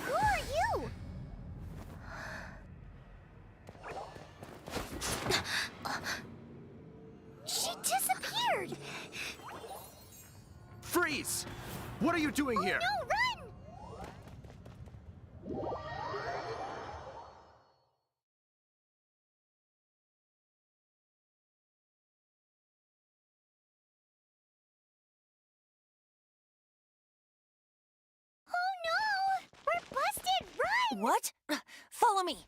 Who are you? She disappeared! Freeze! What are you doing here? No, run! Oh no! We're busted! Run! What? Follow me.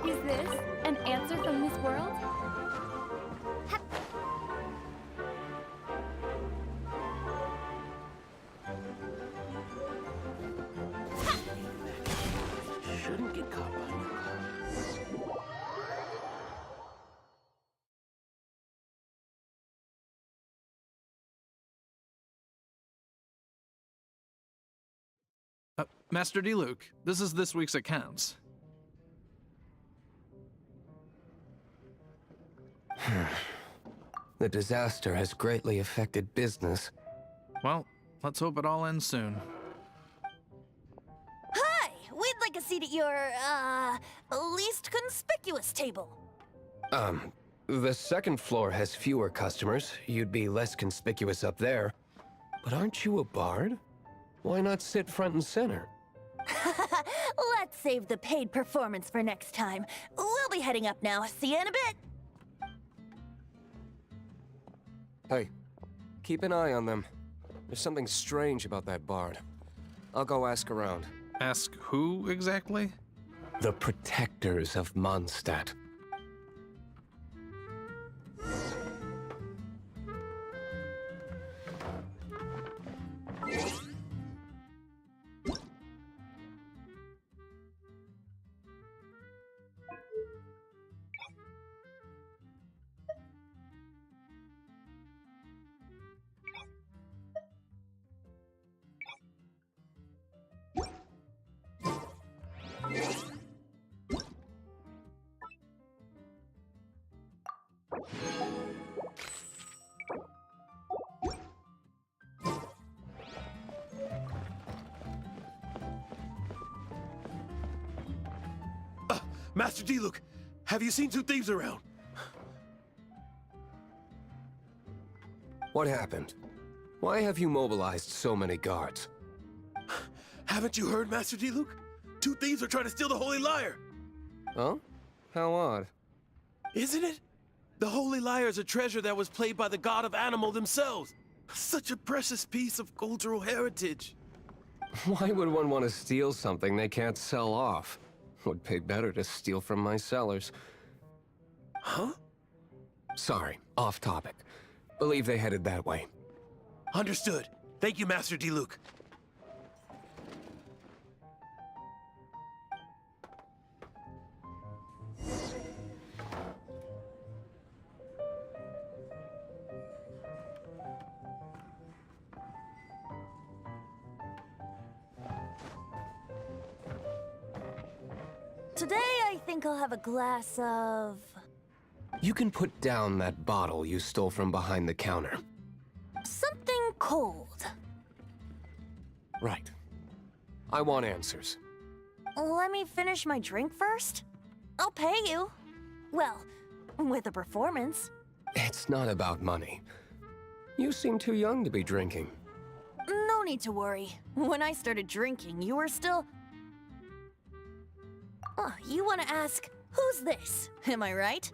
Is this an answer from this world? Shouldn't get caught by now. Master D. Luke, this is this week's accounts. The disaster has greatly affected business. Well, let's hope it all ends soon. Hi! We'd like a seat at your, least conspicuous table. The second floor has fewer customers. You'd be less conspicuous up there. But aren't you a bard? Why not sit front and center? Let's save the paid performance for next time. We'll be heading up now. See you in a bit. Hey, keep an eye on them. There's something strange about that bard. I'll go ask around. Ask who exactly? The protectors of Mondstadt. Master D. Luke, have you seen two thieves around? What happened? Why have you mobilized so many guards? Haven't you heard, Master D. Luke? Two thieves are trying to steal the Holy Lyre. Oh? How odd. Isn't it? The Holy Lyre is a treasure that was played by the god of animal themselves. Such a precious piece of cultural heritage. Why would one want to steal something they can't sell off? Would pay better to steal from my sellers. Huh? Sorry, off topic. Believe they headed that way. Understood. Thank you, Master D. Luke. Today, I think I'll have a glass of... You can put down that bottle you stole from behind the counter. something cold. Right. I want answers. Let me finish my drink first. I'll pay you. Well, with a performance. It's not about money. You seem too young to be drinking. No need to worry. When I started drinking, you were still... Oh, you want to ask, who's this? Am I right?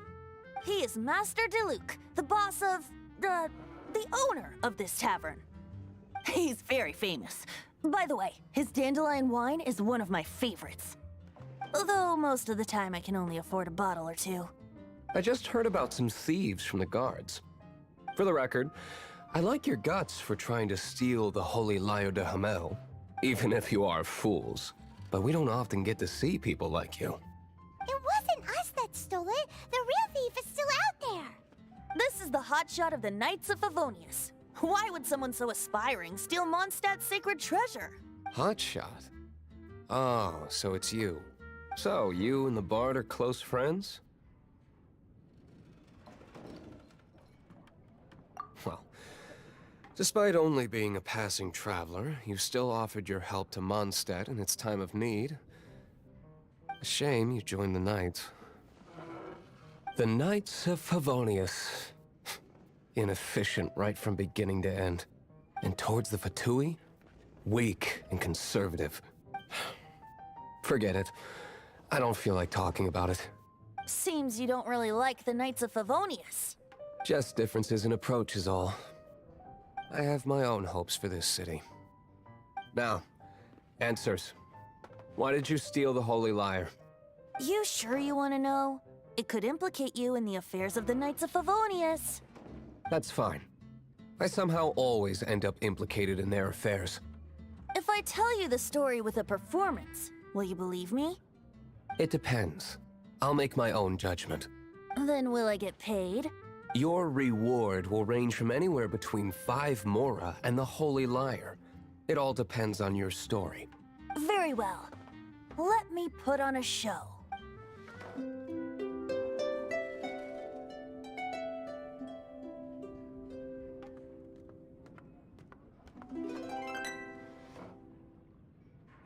He is Master DeLuke, the boss of... the owner of this tavern. He's very famous. By the way, his dandelion wine is one of my favorites. Although most of the time I can only afford a bottle or two. I just heard about some thieves from the guards. For the record, I like your guts for trying to steal the holy Lyre de Hamel, even if you are fools. But we don't often get to see people like you. It wasn't us that stole it. The real thief is still out there. This is the hotshot of the Knights of Favonius. Why would someone so aspiring steal Mondstadt's sacred treasure? Hotshot? Oh, so it's you. So, you and the Bard are close friends? Well, despite only being a passing traveler, you still offered your help to Mondstadt in its time of need. A shame you joined the Knights. The Knights of Favonius. Inefficient right from beginning to end. And towards the Fatui, weak and conservative. Forget it. I don't feel like talking about it. Seems you don't really like the Knights of Favonius. Just differences in approach is all. I have my own hopes for this city. Now, answers. Why did you steal the Holy Lyre? You sure you want to know? It could implicate you in the affairs of the Knights of Favonius. That's fine. I somehow always end up implicated in their affairs. If I tell you the story with a performance, will you believe me? It depends. I'll make my own judgment. Then will I get paid? Your reward will range from anywhere between 5 Mora and the Holy Lyre. It all depends on your story. Very well. Let me put on a show.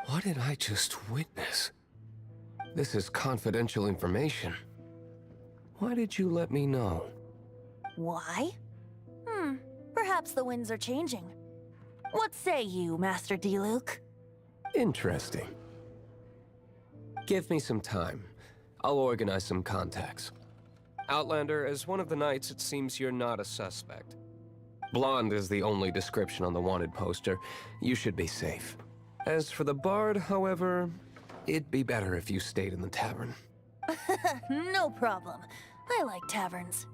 What did I just witness? This is confidential information. Why did you let me know? Why? Perhaps the winds are changing. What say you, Master D-Luke? Interesting. Give me some time. I'll organize some contacts. Outlander, as one of the knights, it seems you're not a suspect. Blonde is the only description on the wanted poster. You should be safe. As for the Bard, however, it'd be better if you stayed in the tavern. No problem. I like taverns.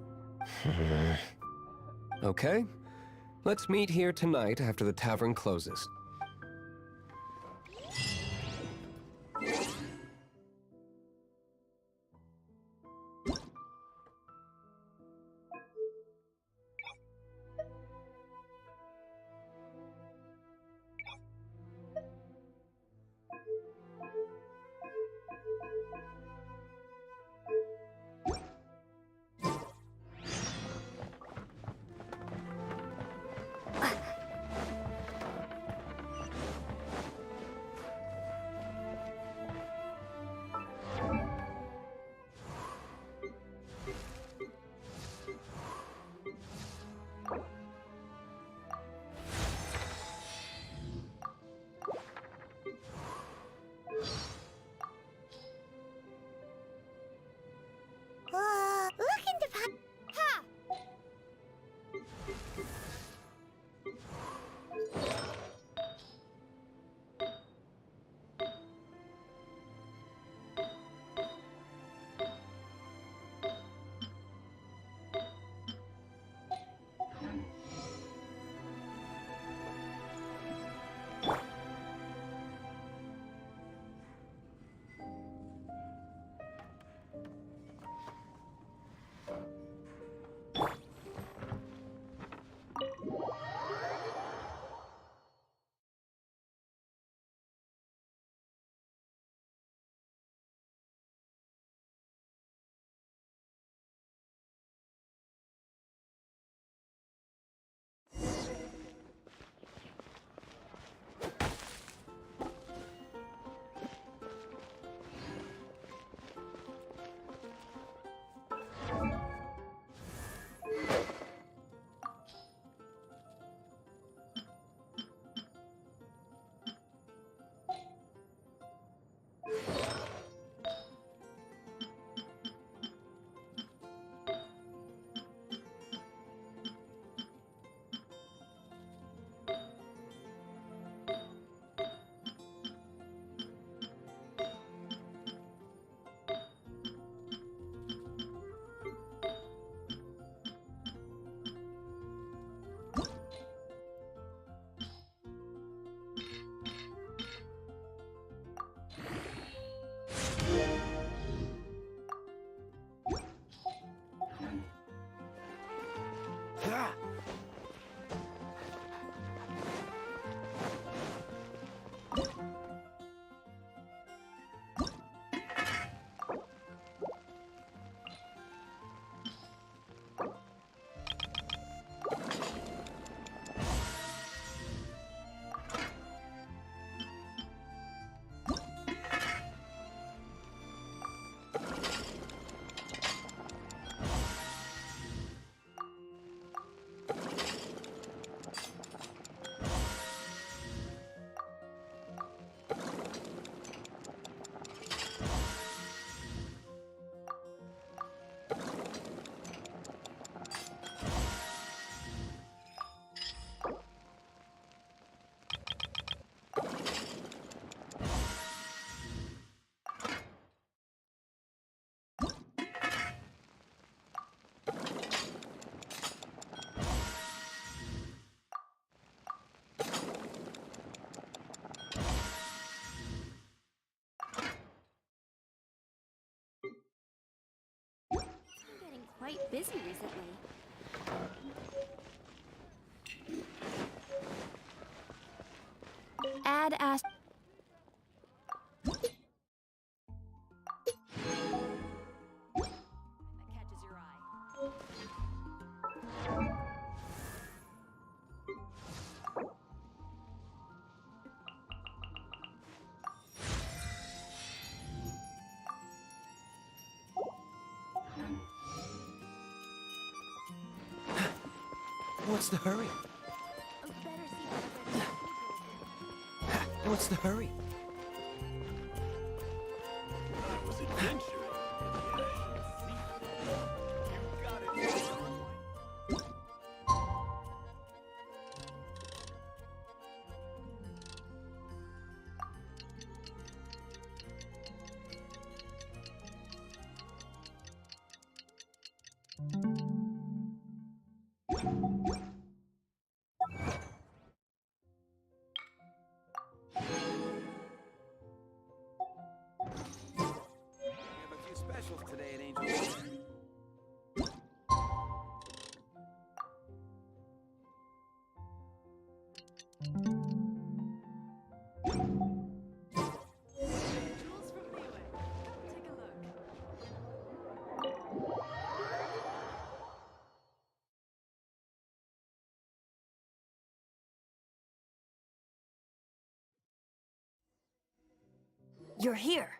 Okay. Let's meet here tonight after the tavern closes. quite busy recently. Ad asked. That catches your eye. What's the hurry? Oh, better see whether there's What's the hurry? That was adventure. You got it. We have a few specials today at Angel. Jules from Leeway. Come take a look. You're here.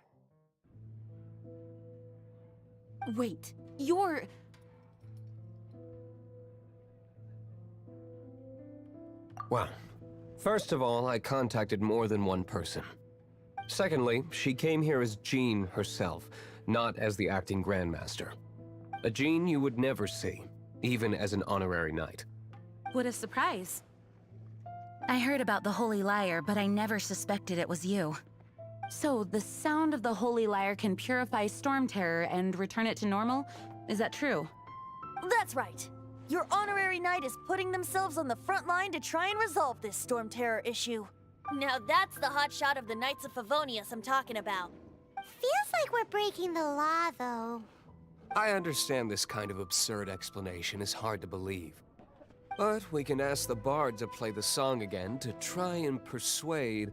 Wait, you're... Well, first of all, I contacted more than one person. Secondly, she came here as Jean herself, not as the acting Grandmaster. A Jean you would never see, even as an honorary knight. What a surprise. I heard about the Holy Lyre, but I never suspected it was you. So, the sound of the Holy Lyre can purify Storm Terror and return it to normal? Is that true? That's right. Your honorary knight is putting themselves on the front line to try and resolve this Storm Terror issue. Now that's the hotshot of the Knights of Favonius I'm talking about. Feels like we're breaking the law, though. I understand this kind of absurd explanation is hard to believe. But we can ask the bard to play the song again to try and persuade...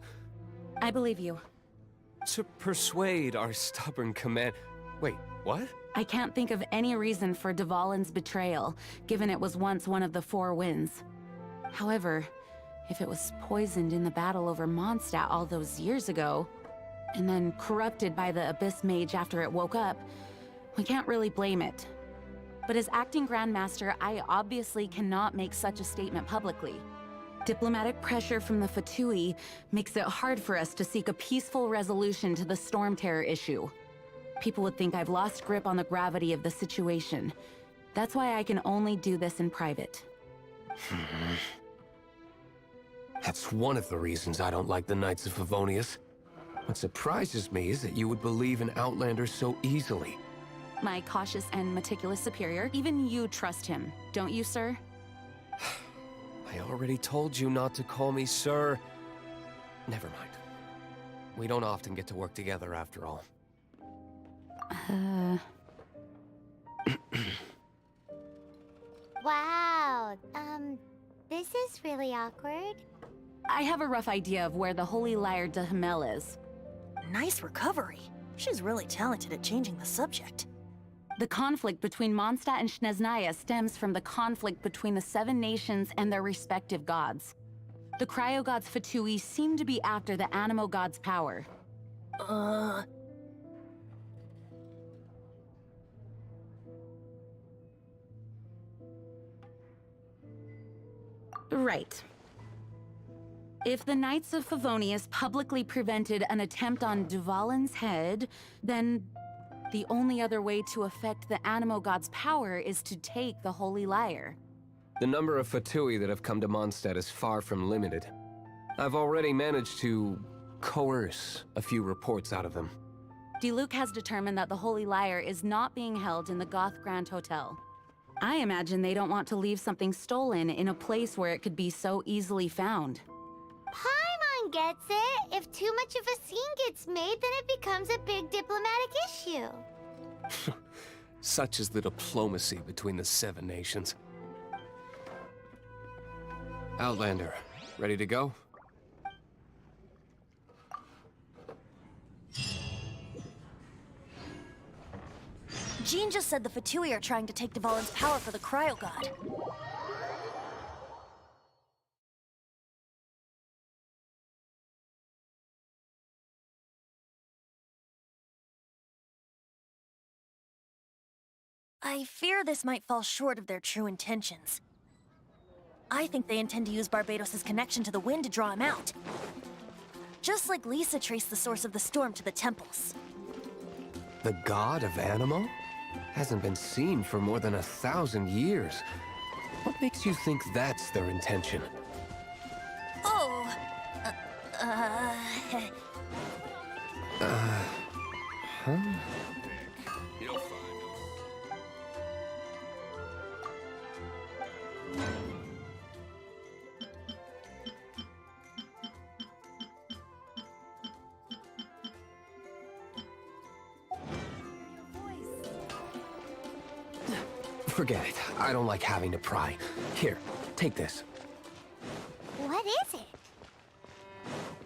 I believe you. To persuade our stubborn command... Wait, what? I can't think of any reason for Dvalin's betrayal, given it was once one of the Four Winds. However, if it was poisoned in the battle over Mondstadt all those years ago, and then corrupted by the Abyss Mage after it woke up, we can't really blame it. But as acting Grandmaster, I obviously cannot make such a statement publicly. Diplomatic pressure from the Fatui makes it hard for us to seek a peaceful resolution to the Storm Terror issue. People would think I've lost grip on the gravity of the situation. That's why I can only do this in private. That's one of the reasons I don't like the Knights of Favonius. What surprises me is that you would believe in Outlanders so easily. My cautious and meticulous superior, even you trust him, don't you, sir? I already told you not to call me sir. Never mind. We don't often get to work together after all. Wow, this is really awkward. I have a rough idea of where the Holy Lyre de Himmel is. Nice recovery. She's really talented at changing the subject. The conflict between Mondstadt and Snezhnaya stems from the conflict between the Seven Nations and their respective gods. The cryo-gods Fatui seem to be after the Animo god's power. Right. If the Knights of Favonius publicly prevented an attempt on Dvalin's head, then the only other way to affect the Animo god's power is to take the Holy Lyre. The number of Fatui that have come to Mondstadt is far from limited. I've already managed to coerce a few reports out of them. Diluc has determined that the Holy Lyre is not being held in the Goth Grand Hotel. I imagine they don't want to leave something stolen in a place where it could be so easily found. Paimon gets it. If too much of a scene gets made, then it becomes a big diplomatic issue. Such is the diplomacy between the 7 nations. Outlander, ready to go? Jean just said the Fatui are trying to take Dvalin's power for the Cryo God. I fear this might fall short of their true intentions. I think they intend to use Barbados' connection to the wind to draw him out. Just like Lisa traced the source of the storm to the temples. The god of Animo? Hasn't been seen for more than 1,000 years. What makes you think that's their intention? Oh, Huh? You'll find Forget it. I don't like having to pry. Here, take this. What is it?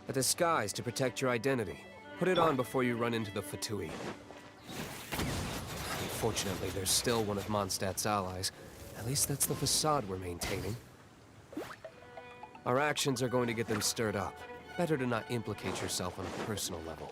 A disguise to protect your identity. Put it on before you run into the Fatui. Unfortunately, there's still one of Mondstadt's allies. At least that's the facade we're maintaining. Our actions are going to get them stirred up. Better to not implicate yourself on a personal level.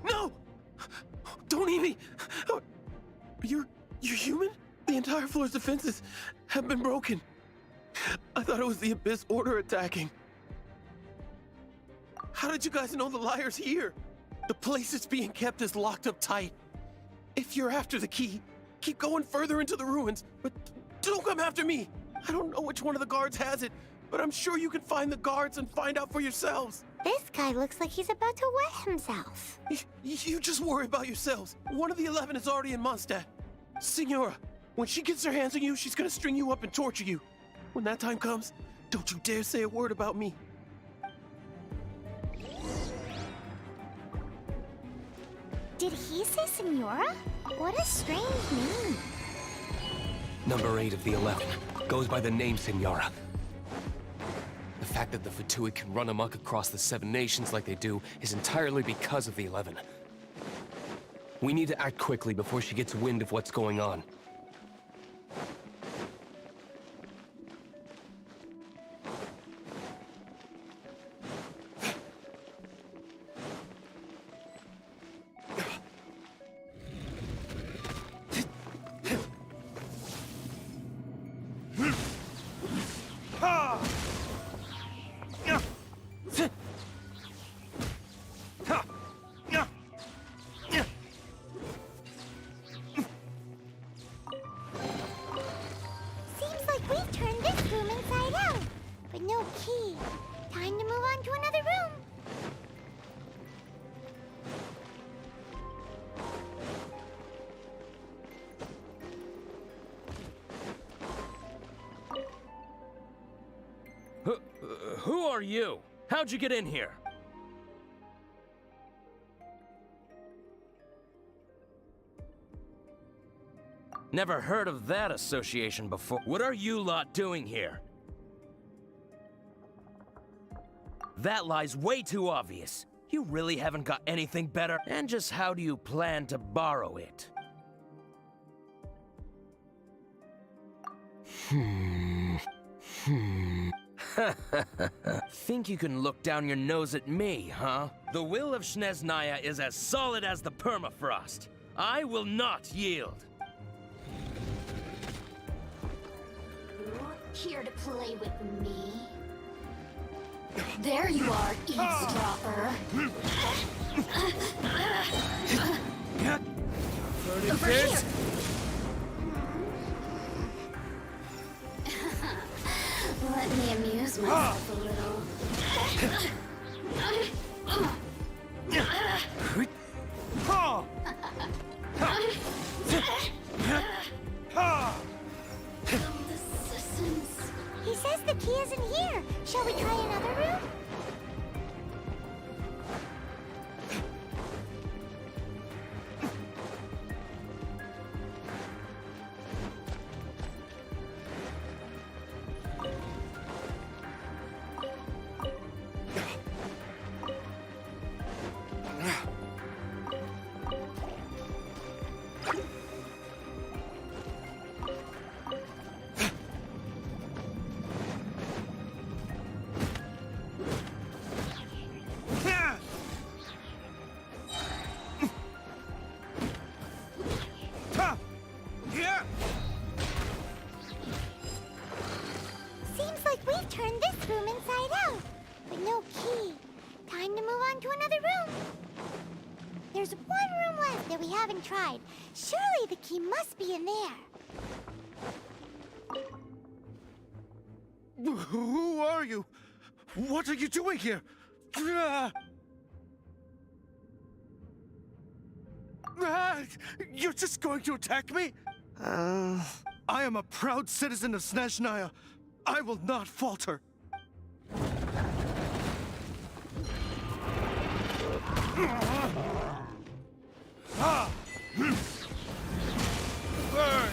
No! Don't eat me! You're human? The entire floor's defenses have been broken. I thought it was the Abyss Order attacking. How did you guys know the liar's here? The place it's being kept is locked up tight. If you're after the key, keep going further into the ruins, but don't come after me. I don't know which one of the guards has it, but I'm sure you can find the guards and find out for yourselves. This guy looks like he's about to wet himself. You just worry about yourselves. One of the 11 is already in Mondstadt. Signora, when she gets her hands on you, she's gonna string you up and torture you. When that time comes, don't you dare say a word about me. Did he say Senora? What a strange name. Number 8 of the 11 goes by the name Senora. The fact that the Fatui can run amok across the 7 nations like they do is entirely because of the 11. We need to act quickly before she gets wind of what's going on. Seems like we've turned this room inside out, but no key. Time to move on to another room. Who are you? How'd you get in here? Never heard of that association before. What are you lot doing here? That lie's way too obvious. You really haven't got anything better? And just how do you plan to borrow it? Think you can look down your nose at me, huh? The will of Snezhnaya is as solid as the permafrost. I will not yield. Here to play with me? There you are, eavesdropper. Over here! Let me amuse myself a little. He says the key isn't here. Shall we try another room? Seems like we've turned this room inside out, but no key. Time to move on to another room. There's one room left that we haven't tried. Surely the key must be in there. Who are you? What are you doing here? You're just going to attack me? I am a proud citizen of Snezhnaya. I will not falter. Burn!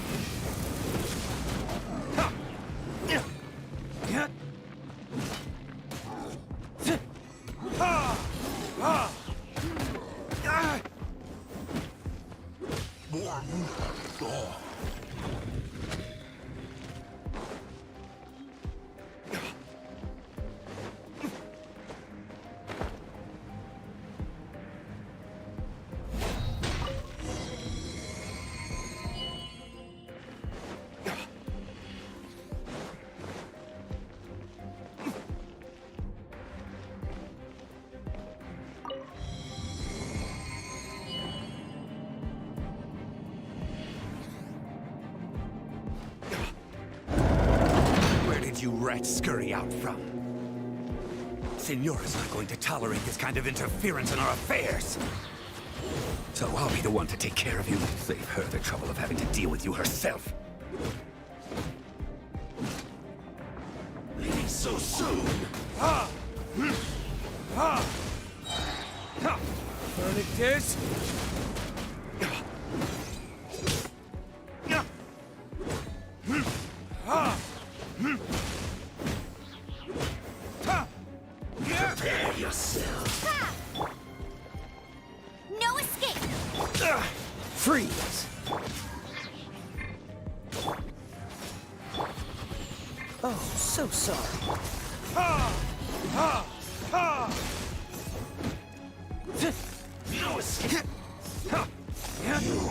rats scurry out from. Senora's not going to tolerate this kind of interference in our affairs. So I'll be the one to take care of you. Save her the trouble of having to deal with you herself. Leaving so soon. Furnictors? Prepare yourself. No escape! Freeze! Oh, so sorry. No escape. You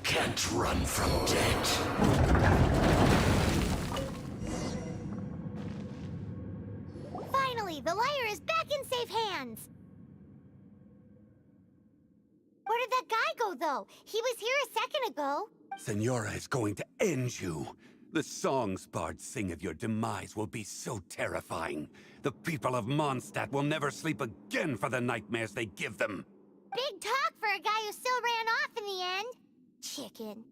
can't run from death. Finally, the liar is back in safe hands! Where did that guy go, though? He was here a second ago. Senora is going to end you. The songs bards sing of your demise will be so terrifying. The people of Mondstadt will never sleep again for the nightmares they give them. Big talk for a guy who still ran off in the end. Chicken.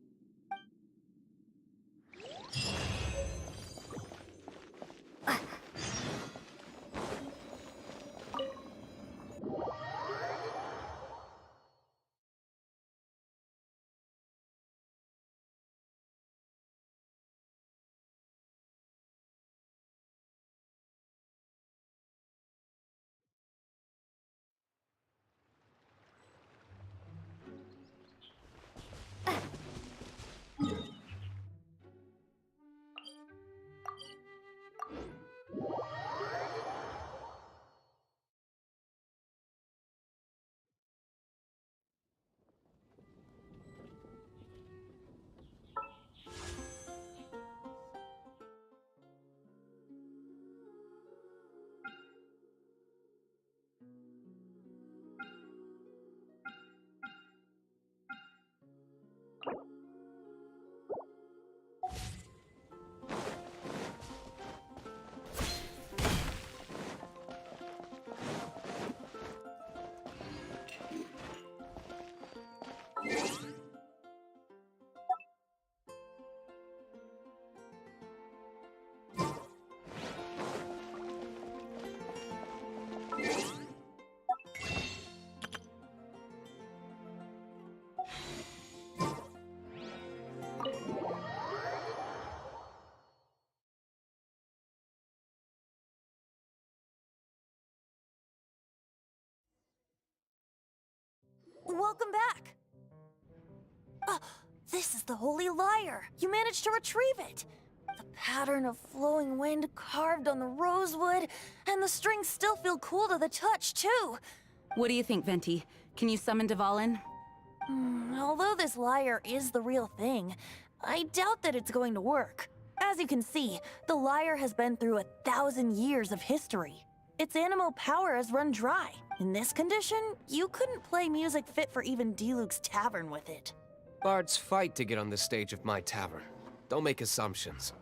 Welcome back! This is the Holy Lyre! You managed to retrieve it! The pattern of flowing wind carved on the rosewood, and the strings still feel cool to the touch, too! What do you think, Venti? Can you summon Dvalin? Although this lyre is the real thing, I doubt that it's going to work. As you can see, the lyre has been through 1,000 years of history. Its animal power has run dry. In this condition, you couldn't play music fit for even Diluc's tavern with it. Bards fight to get on the stage of my tavern. Don't make assumptions.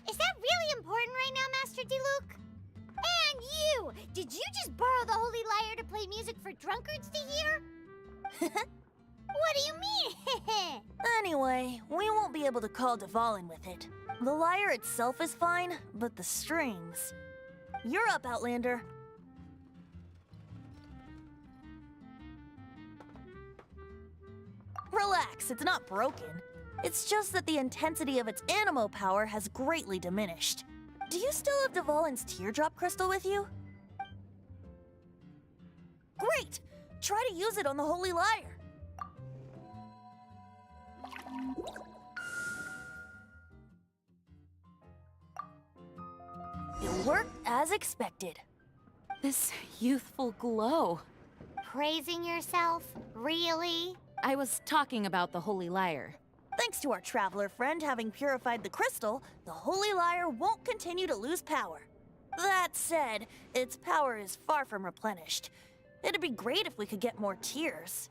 Is that really important right now, Master Diluc? And you! Did you just borrow the Holy Lyre to play music for drunkards to hear? What do you mean? Anyway, we won't be able to call Dvalin with it. The lyre itself is fine, but the strings... You're up, Outlander. Relax, it's not broken. It's just that the intensity of its animo power has greatly diminished. Do you still have Dvalin's teardrop crystal with you? Great! Try to use it on the Holy Lyre. It worked as expected. This youthful glow. Praising yourself? Really? I was talking about the Holy Lyre. Thanks to our traveler friend having purified the crystal, the Holy Lyre won't continue to lose power. That said, its power is far from replenished. It'd be great if we could get more tears.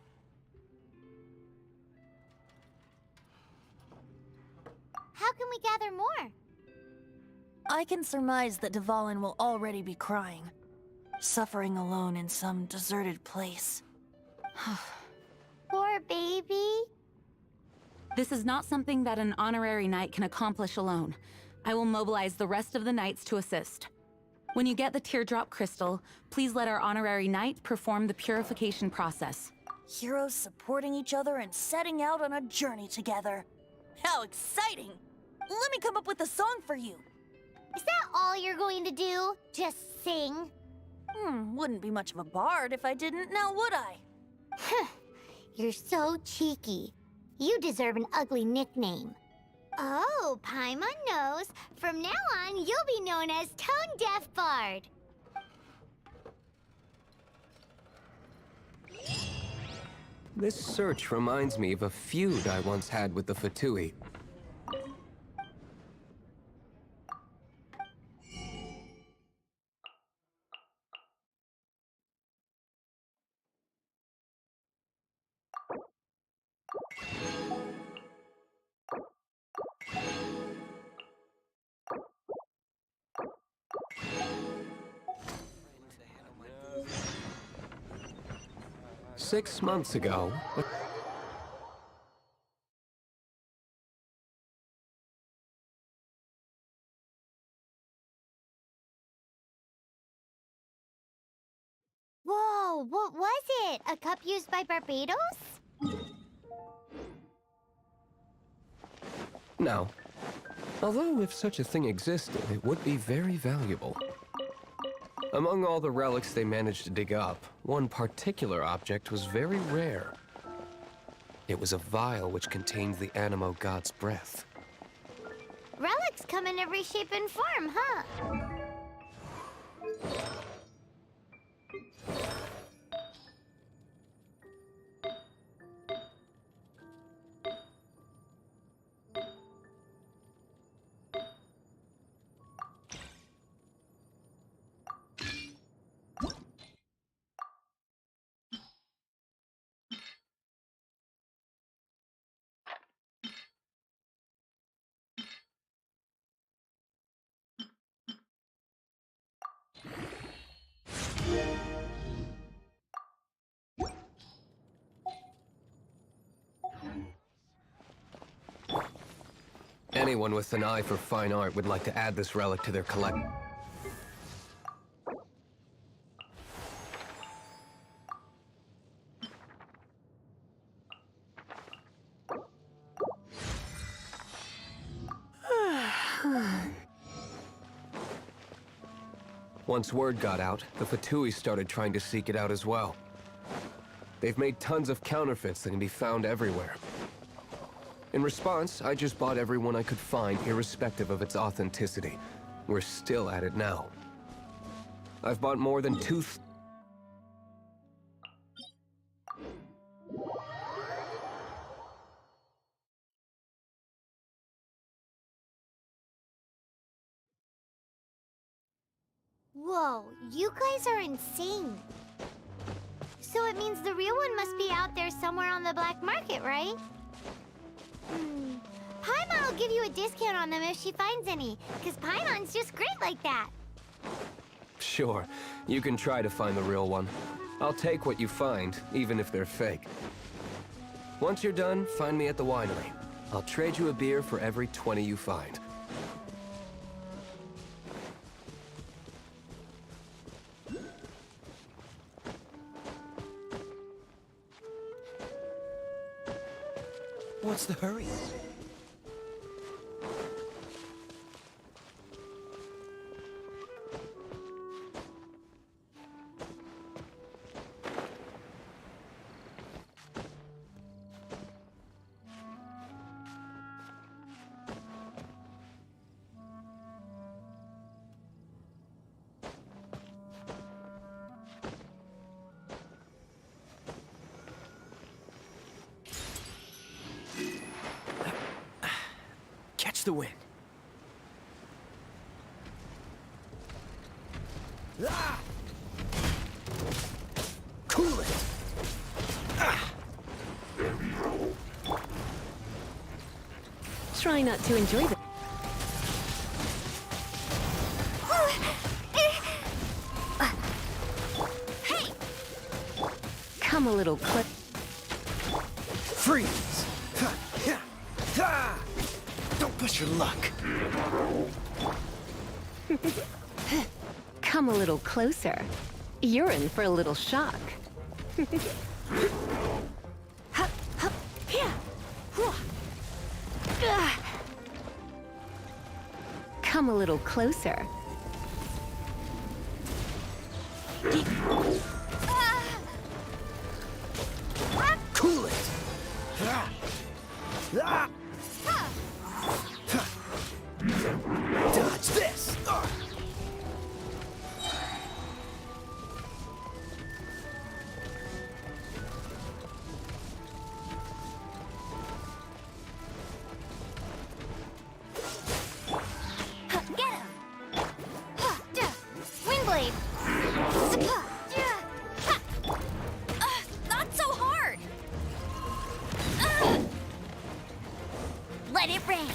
How can we gather more? I can surmise that Dvalin will already be crying, suffering alone in some deserted place. Poor baby. This is not something that an honorary knight can accomplish alone. I will mobilize the rest of the knights to assist. When you get the teardrop crystal, please let our honorary knight perform the purification process. Heroes supporting each other and setting out on a journey together. How exciting! Let me come up with a song for you. Is that all you're going to do? Just sing? Wouldn't be much of a bard if I didn't, now would I? You're so cheeky. You deserve an ugly nickname. Oh, Paimon knows. From now on, you'll be known as Tone Deaf Bard. This search reminds me of a feud I once had with the Fatui. Six months ago, Whoa, what was it? A cup used by Barbados? no. Although if such a thing existed, it would be very valuable. Among all the relics they managed to dig up, one particular object was very rare. It was a vial which contained the Animo god's breath. Relics come in every shape and form, huh? Anyone with an eye for fine art would like to add this relic to their collection. Once word got out, the Fatui started trying to seek it out as well. They've made tons of counterfeits that can be found everywhere. In response, I just bought every one I could find, irrespective of its authenticity. We're still at it now. I've bought more than Whoa, you guys are insane. So it means the real one must be out there somewhere on the black market, right? Paimon will give you a discount on them if she finds any, because Paimon's just great like that. Sure, you can try to find the real one. I'll take what you find, even if they're fake. Once you're done, find me at the winery. I'll trade you a beer for every 20 you find. What's the hurry? Catch the wind. Ah! Cool it. Ah! Try not to enjoy the Come a little close. Freeze! Ha, yeah, ha! Don't push your luck. Come a little closer. You're in for a little shock. Come a little closer. Cool it! Ah. Ah. Dodge this! Get him! Wingblade! Not so hard! Let it rain!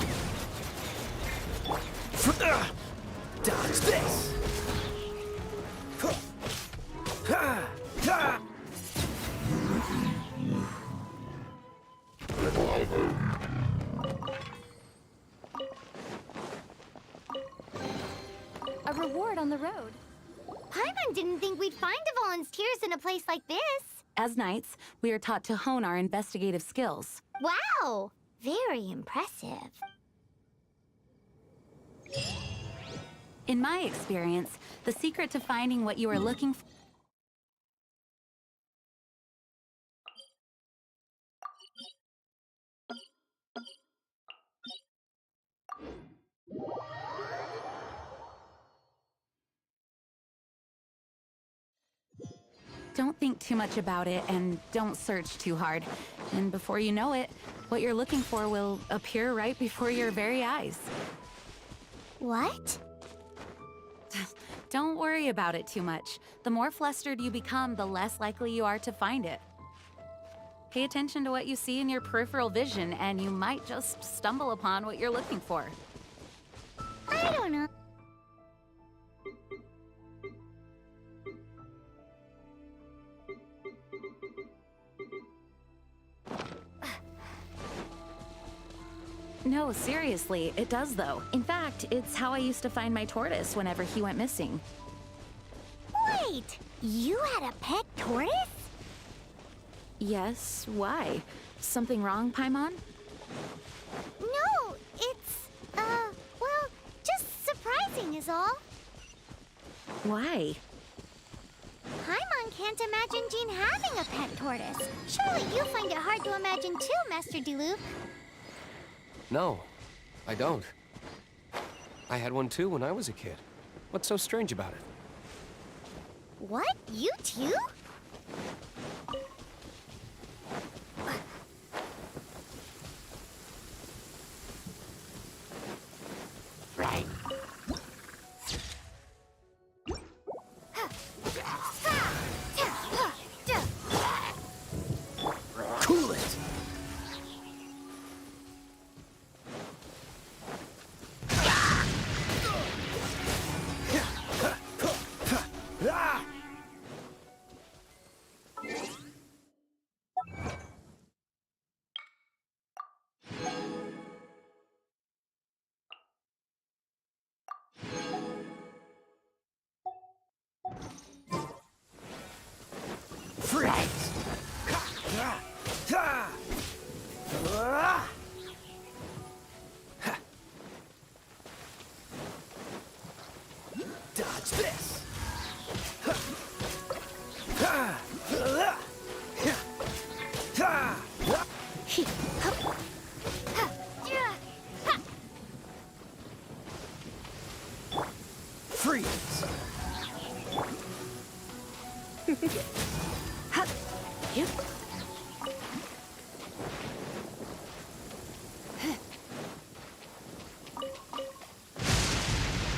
Dodge this! Ha. Ha. A reward on the road. Paimon didn't think we'd find volunteers in a place like this. As knights, we are taught to hone our investigative skills. Wow! Very impressive. In my experience, the secret to finding what you are looking for Don't think too much about it and don't search too hard. And before you know it, what you're looking for will appear right before your very eyes. What? Don't worry about it too much. The more flustered you become, the less likely you are to find it. Pay attention to what you see in your peripheral vision, and you might just stumble upon what you're looking for. I don't know. No, seriously, it does though. In fact, it's how I used to find my tortoise whenever he went missing. Wait! You had a pet tortoise? Yes, why? Something wrong, Paimon? No, it's, well, just surprising is all. Why? Paimon can't imagine Jean having a pet tortoise. Surely you find it hard to imagine too, Master Diluc. No, I don't. I had one too when I was a kid. What's so strange about it? What? You too? Right. Cool it! Ah! Freeze! Ha! Ha! Ah! Ha! Dodge this! Ha! Ha! Ah! Ha! Ha! Freeze! Yep.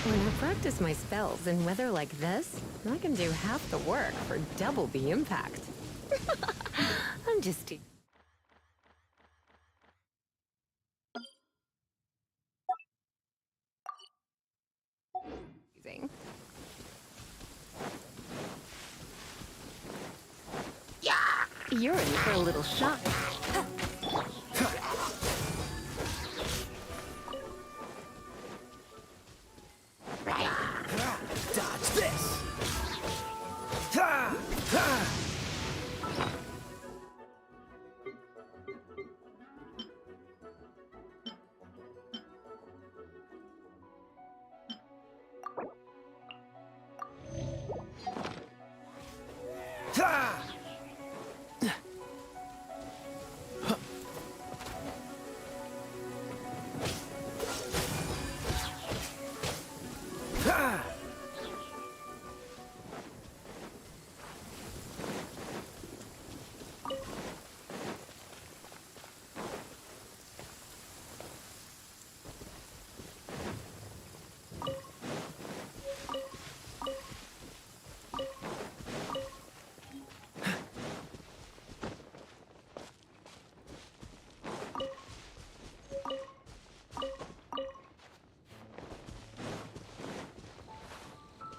When I practice my spells in weather like this, I can do half the work for double the impact. I'm just teasing. You're in for a little shock. Dodge this!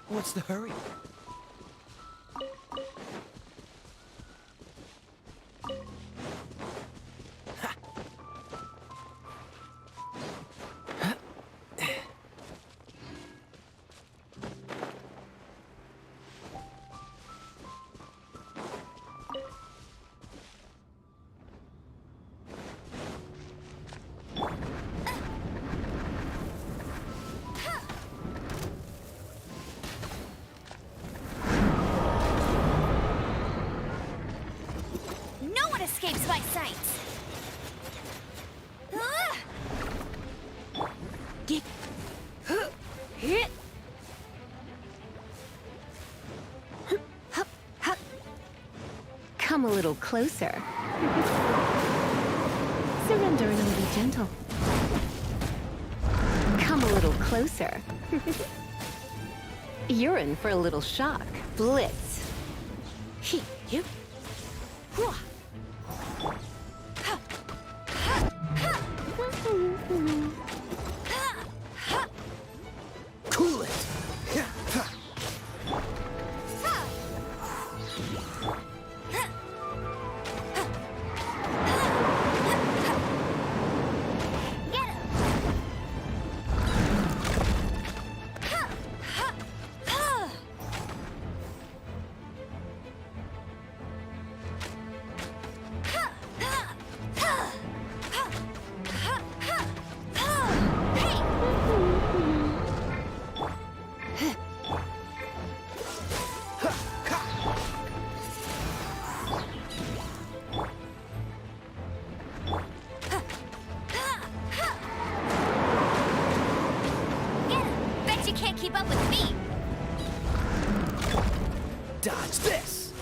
What's the hurry? No one escapes my sight! Come a little closer. Surrender and I'll be gentle. Come a little closer. You're in for a little shock. Blitz. You. Cool it! Bet you can't keep up with me! Dodge this!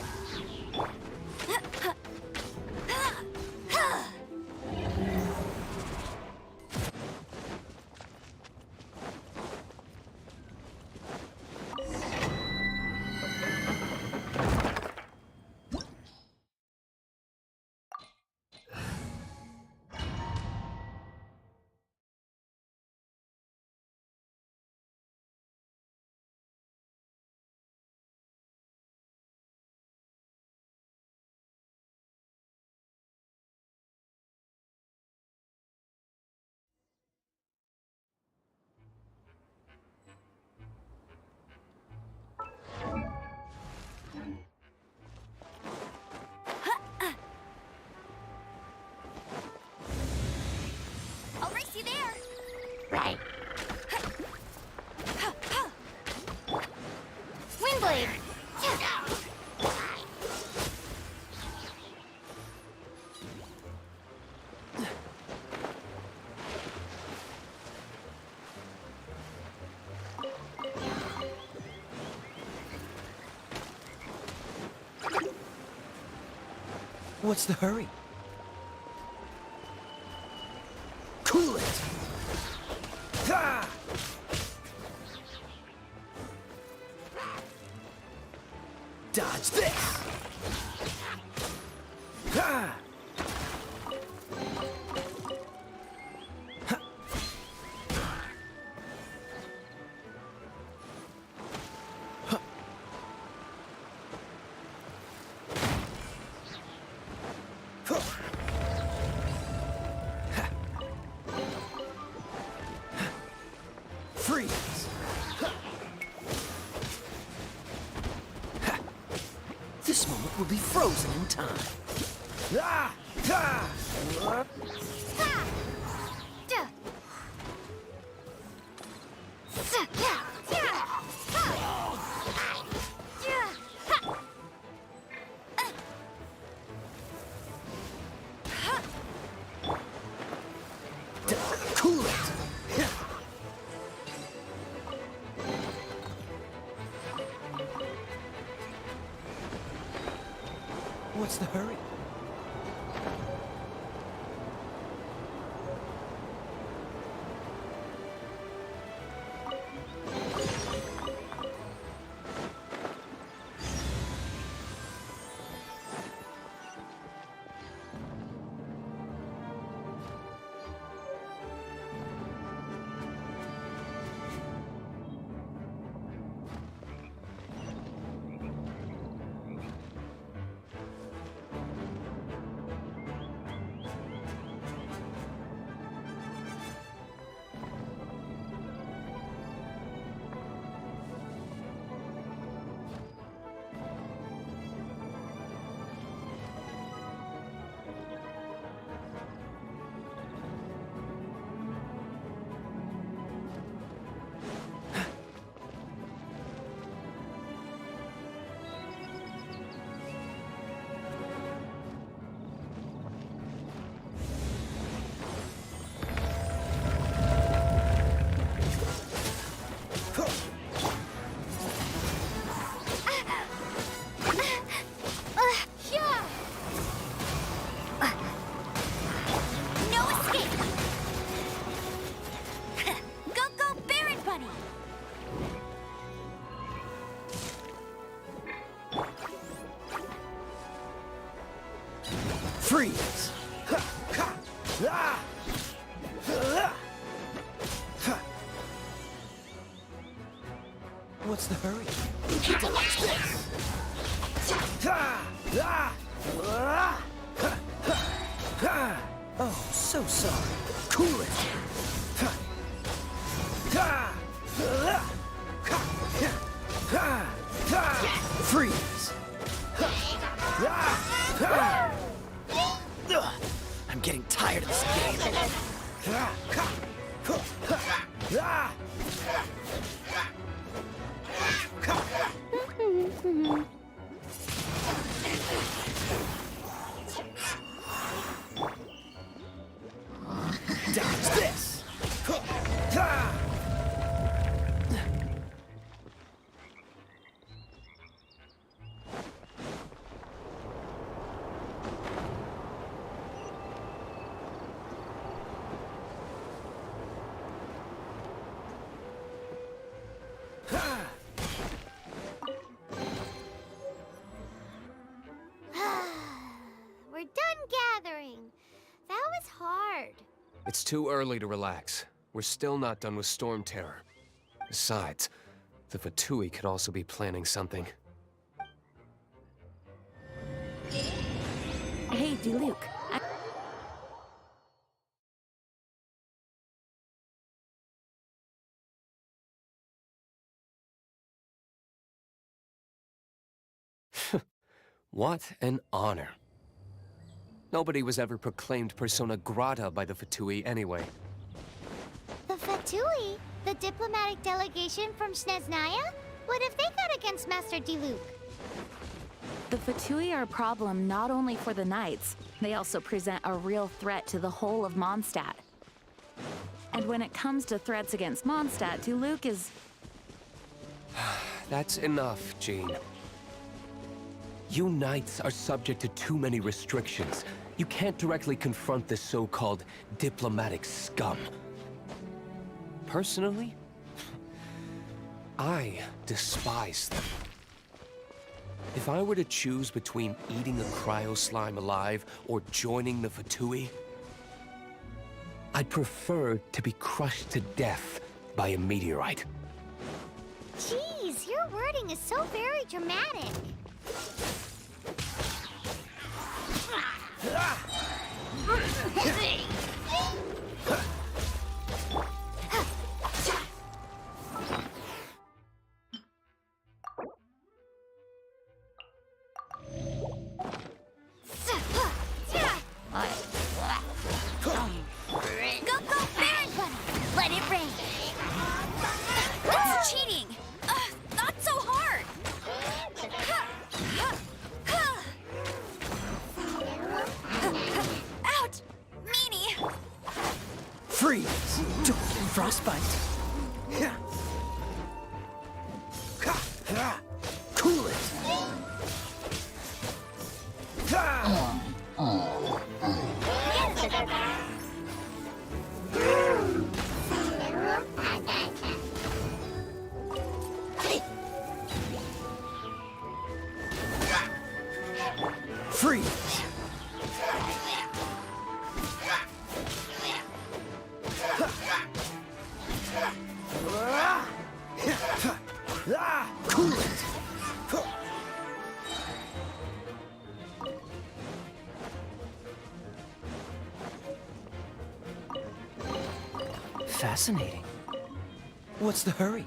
I'll race you there! Right. Windblade! What's the hurry? Cool it! Ha! Dodge this! Ha! will be frozen in time. Ha! Duh! Yeah! Yeah! Ha! Yeah! Ha! Cool it! What's the hurry? No escape! Go, go, Baron Bunny! Freeze! What's the hurry? Oh, so sorry. Cool it! Freeze! I'm getting tired of this game. Dodge this! We're done gathering. That was hard. It's too early to relax. We're still not done with Storm Terror. Besides, the Fatui could also be planning something. Hey, Diluc. What an honor. Nobody was ever proclaimed persona grata by the Fatui anyway. The Fatui? The diplomatic delegation from Snezhnaya? What have they got against Master Diluc? The Fatui are a problem not only for the Knights, they also present a real threat to the whole of Mondstadt. And when it comes to threats against Mondstadt, Diluc is... That's enough, Jean. You Knights are subject to too many restrictions. You can't directly confront this so-called diplomatic scum. Personally, I despise them. If I were to choose between eating a cryo slime alive or joining the Fatui, I'd prefer to be crushed to death by a meteorite. Jeez, your wording is so very dramatic. let it rain. It's cheating. Not so hard. Ouch! Meanie! Freeze! Frostbite. Cool it. Freeze! Cool it! Fascinating. What's the hurry?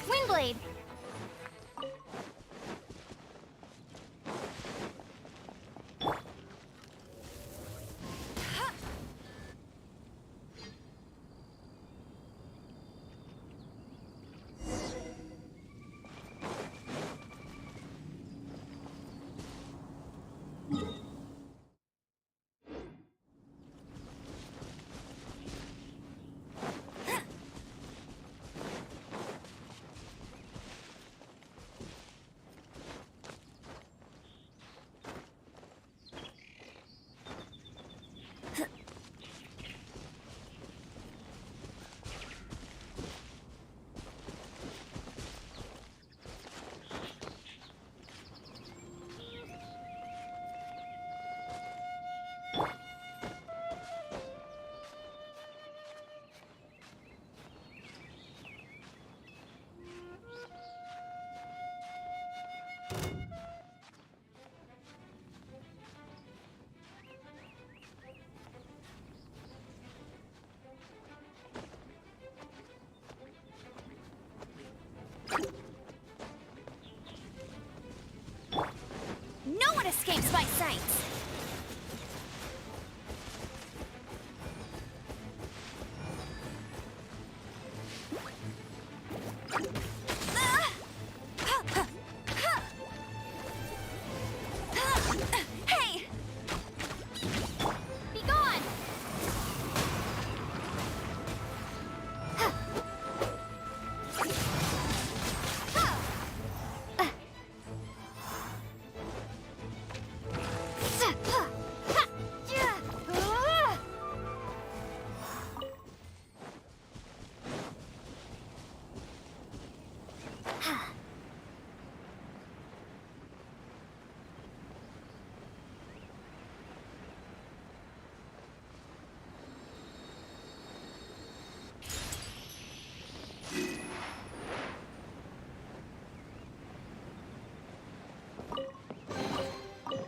Windblade! No one escapes my sights! Hey! Be gone!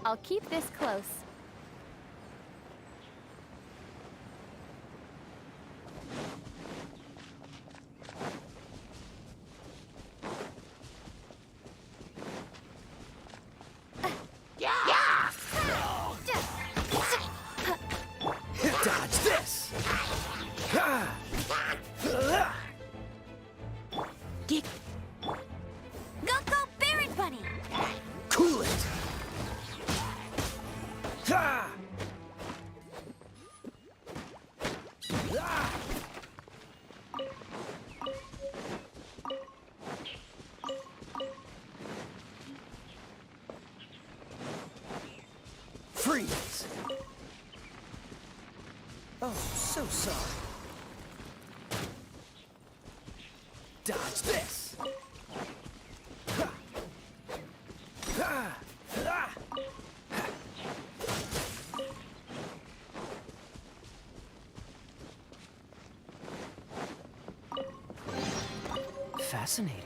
I'll keep this close. Dodge this! Go, Barret Bunny! Cool it! Freeze! Oh, so sorry. Dodge this! Fascinating.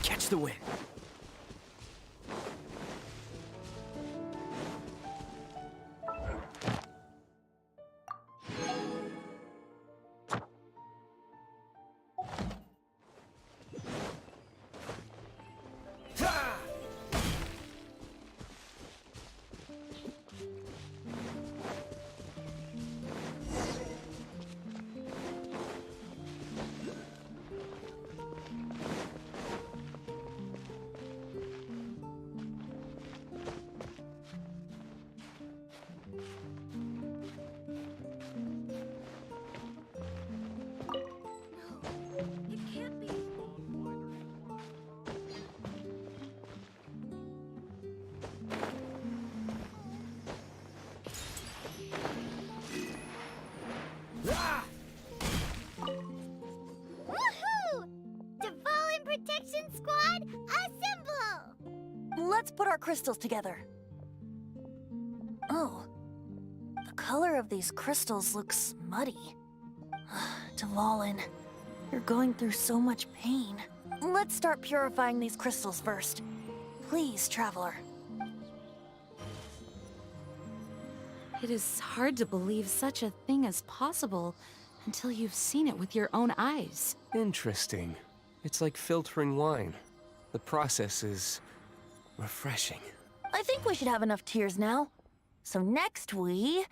Catch the wind. Woohoo! Dvalin Protection Squad, assemble! Let's put our crystals together. Oh, the color of these crystals looks muddy. Dvalin, you're going through so much pain. Let's start purifying these crystals first. Please, Traveler. It is hard to believe such a thing is possible until you've seen it with your own eyes. Interesting. It's like filtering wine. The process is refreshing. I think we should have enough tears now. So next we...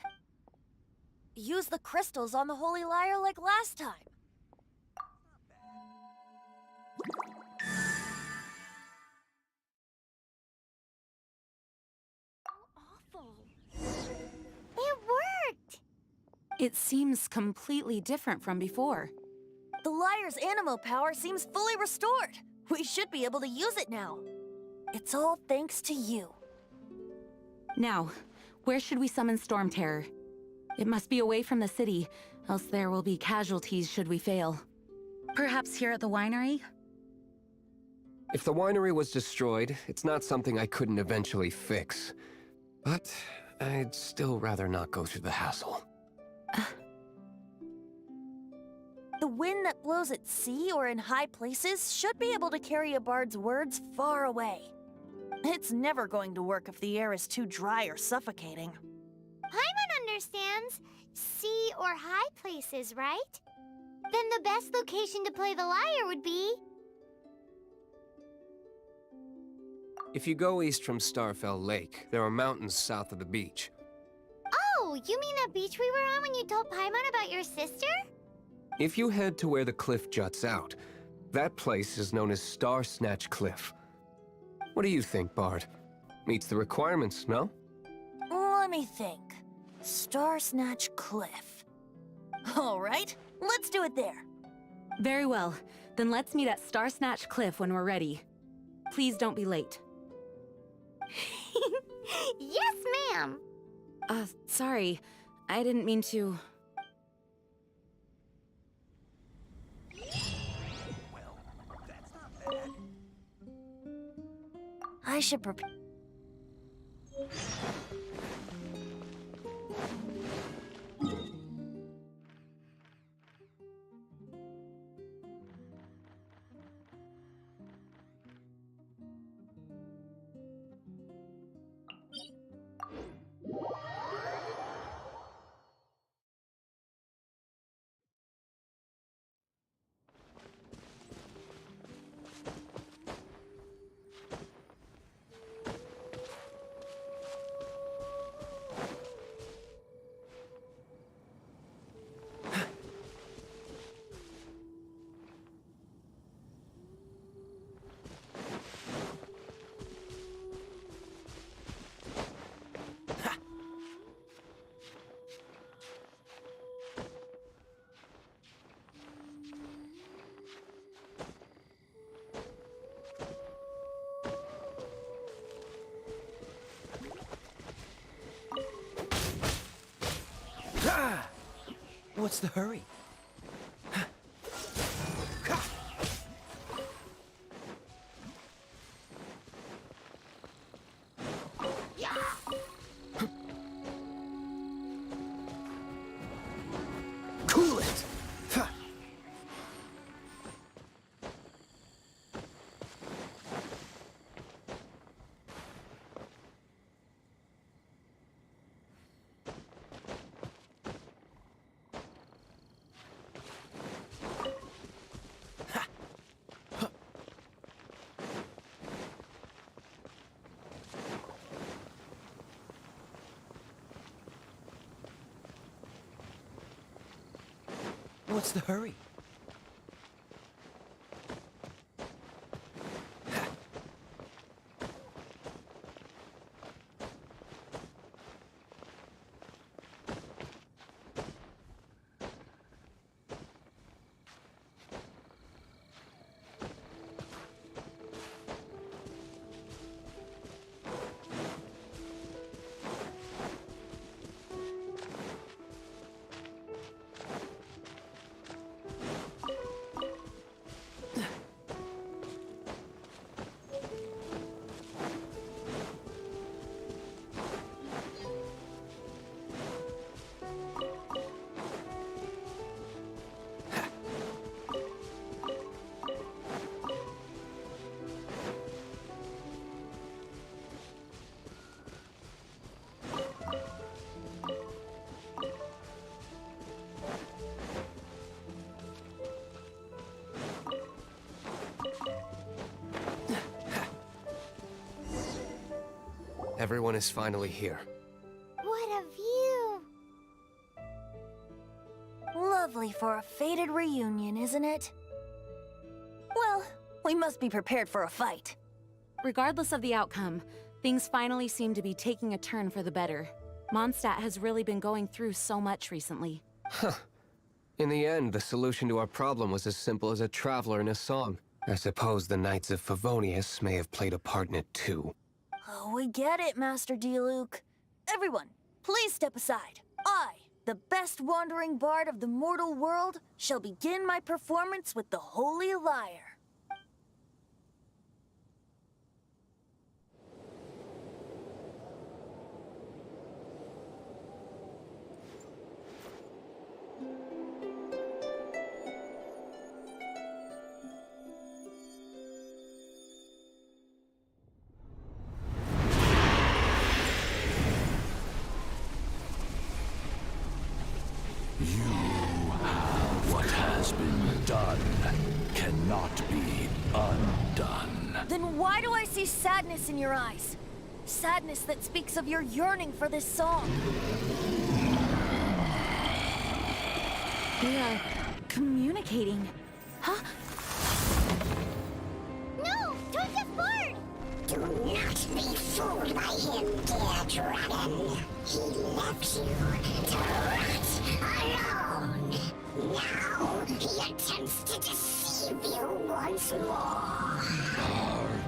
use the crystals on the Holy Lyre like last time. It worked! It seems completely different from before. The Lyre's animo power seems fully restored. We should be able to use it now. It's all thanks to you. Now, where should we summon Storm Terror? It must be away from the city, else there will be casualties should we fail. Perhaps here at the winery? If the winery was destroyed, it's not something I couldn't eventually fix. But I'd still rather not go through the hassle. The wind that blows at sea or in high places should be able to carry a bard's words far away. It's never going to work if the air is too dry or suffocating. Paimon understands sea or high places, right? Then the best location to play the lyre would be... If you go east from Starfell Lake, there are mountains south of the beach. Oh, you mean that beach we were on when you told Paimon about your sister? If you head to where the cliff juts out, that place is known as Star Snatch Cliff. What do you think, Bard? Meets the requirements, no? Let me think. Star Snatch Cliff. All right, let's do it there. Very well. Then let's meet at Star Snatch Cliff when we're ready. Please don't be late. Yes, ma'am! Sorry. I didn't mean to... I should prepare. What's the hurry? What's the hurry? Everyone is finally here. What a view! Lovely for a fated reunion, isn't it? Well, we must be prepared for a fight. Regardless of the outcome, things finally seem to be taking a turn for the better. Mondstadt has really been going through so much recently. Huh. In the end, the solution to our problem was as simple as a traveler in a song. I suppose the Knights of Favonius may have played a part in it too. Oh, we get it, Master Diluc. Everyone, please step aside. I, the best wandering bard of the mortal world, shall begin my performance with the Holy Lyre. What has been done cannot be undone. Then why do I see sadness in your eyes? Sadness that speaks of your yearning for this song. We are communicating. Huh? No! Joseph Bard! Do not be fooled by him, dear dragon. He left you to rot alone. Now he attempts to deceive you once more.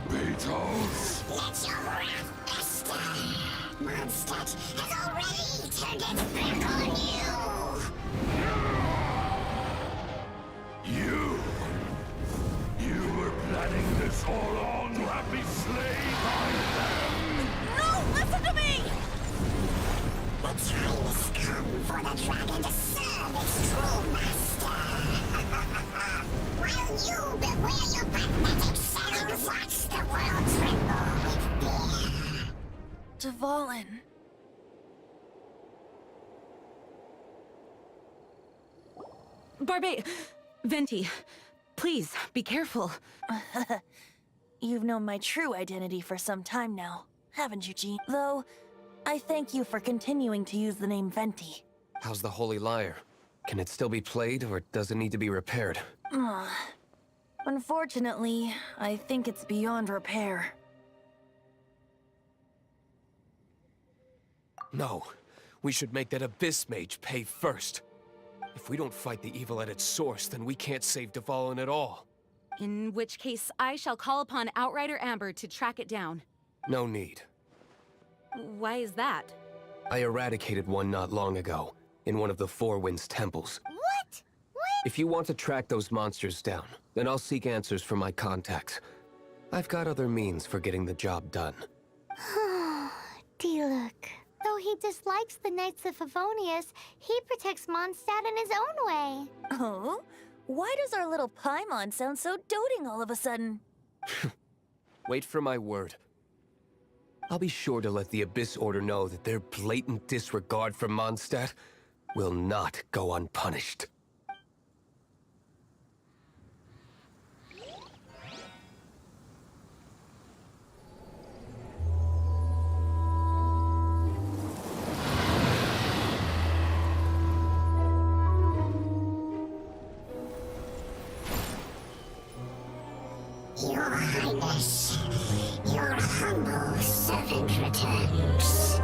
Barbatos! Let your wrath fester. Mondstadt has already turned its back on you. You were planning this all along to have me slain by them! No, listen to me! The time has come for the dragon to serve its true master. While you beware your pathetic selves, watch the world tremble with fear. Dvalin. Venti, please, be careful. You've known my true identity for some time now, haven't you, Jean? Though, I thank you for continuing to use the name Venti. How's the Holy Lyre? Can it still be played, or does it need to be repaired? Unfortunately, I think it's beyond repair. No. We should make that Abyss Mage pay first. If we don't fight the evil at its source, then we can't save Dvalin at all. In which case, I shall call upon Outrider Amber to track it down. No need. Why is that? I eradicated one not long ago, in one of the Four Winds temples. What? If you want to track those monsters down, then I'll seek answers from my contacts. I've got other means for getting the job done. Diluc. Though he dislikes the Knights of Favonius, he protects Mondstadt in his own way. Oh? Why does our little Paimon sound so doting all of a sudden? Wait for my word. I'll be sure to let the Abyss Order know that their blatant disregard for Mondstadt will not go unpunished. Your Highness, your humble servant returns.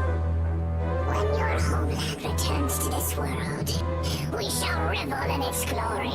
When your homeland returns to this world, we shall revel in its glory.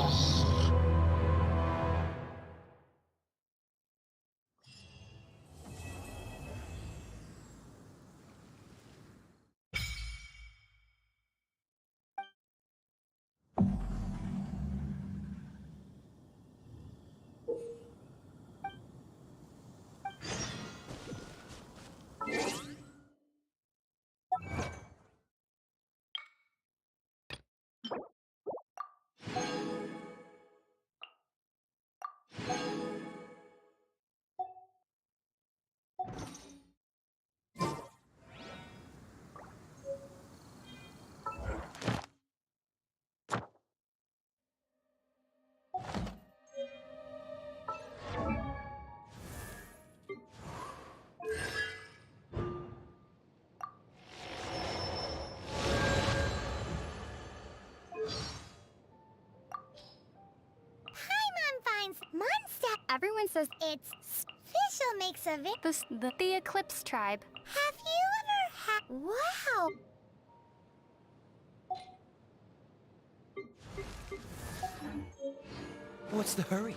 Mondstadt. Everyone says it's official makes of it. The Eclipse tribe. Have you ever had... Wow! What's the hurry?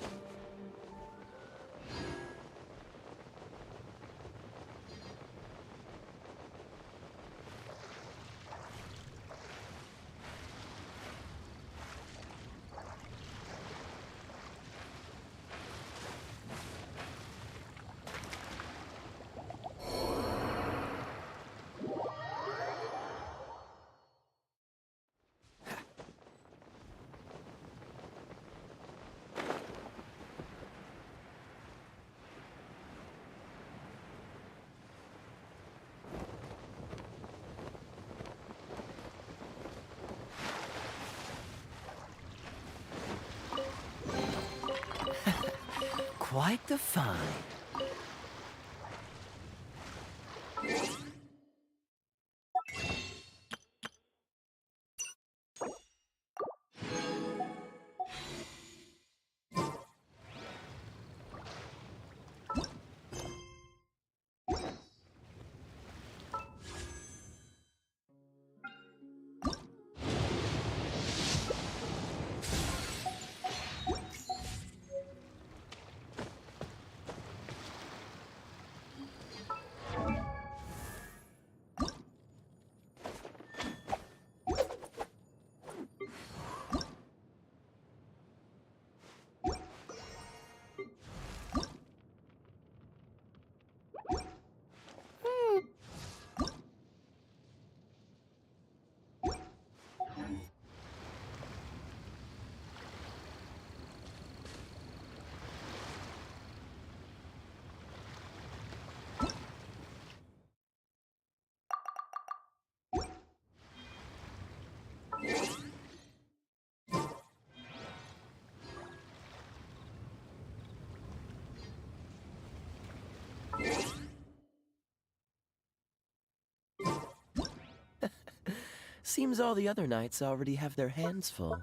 Quite the find. Seems all the other knights already have their hands full.